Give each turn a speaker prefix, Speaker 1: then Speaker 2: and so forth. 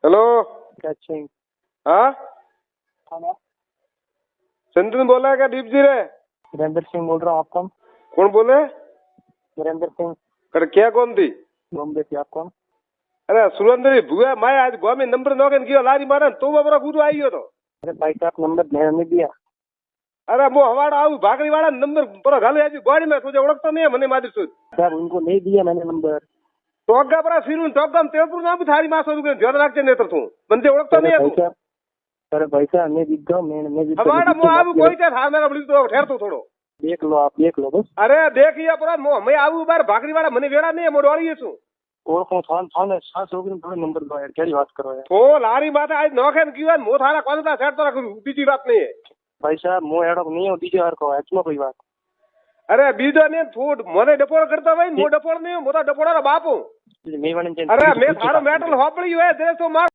Speaker 1: Hello
Speaker 2: Singh.
Speaker 1: हाँ
Speaker 2: हाँ,
Speaker 1: चंदन बोला है क्या दीप जी रे?
Speaker 2: वीरेंद्र सिंह बोल रहा हूँ। आप कौन?
Speaker 1: कौन बोले?
Speaker 2: वीरेंद्र सिंह
Speaker 1: कर क्या कौन थी?
Speaker 2: बॉम्बे से। आप कौन?
Speaker 1: अरे सुरेंद्र भुआ मैं आज गाँव में नंबर नौकन किया लारी मारन तो बरा गुरु आई हो तो।
Speaker 2: अरे भाई साहब नंबर ध्यान नहीं दिया।
Speaker 1: अरे वो हमारा आऊ भागरी वाला नंबर पर घाले आज गाड़ी में तुझे ओळखता नहीं है मने मादी सुध
Speaker 2: साहब उनको नहीं दिया मैंने नंबर।
Speaker 1: टोगा बरा फिरून टोगा तेलपुर ना थारी मासो दुके ध्यान रखते नेत्र तू बंदे ओळखता नहीं है तू।
Speaker 2: अरे भाई साहब मैं जीत गया। मैं जीत गया।
Speaker 1: हमारा मो आऊ कोई ते था मेरा बड़ी तो ठहर तो थोड़ो
Speaker 2: देख लो, आप देख लो बस।
Speaker 1: अरे देखिए पर मो मैं आऊ बार भागरी वाला मने वेड़ा नहीं है मोडवाड़ी है तू
Speaker 2: और कौन थान थान 700 के थोड़े नंबर दो यार, क्या बात करो यार।
Speaker 1: तो लारी माता आज नौकन किया मो थारा कौन सा सेट तो रख बीजी बात नहीं है।
Speaker 2: भाई साहब मो एड़ो नहीं हो दीजिए यार को एक्चुअली कोई बात।
Speaker 1: अरे बीजो ने थोड़ मोने डपोड़ करता भाई मो डपोड़ नहीं मोटा डपोड़ा रा बाप हूं।
Speaker 2: मैं वाले
Speaker 1: अरे मैं थारो मेटल होपड़ी है दे तो मार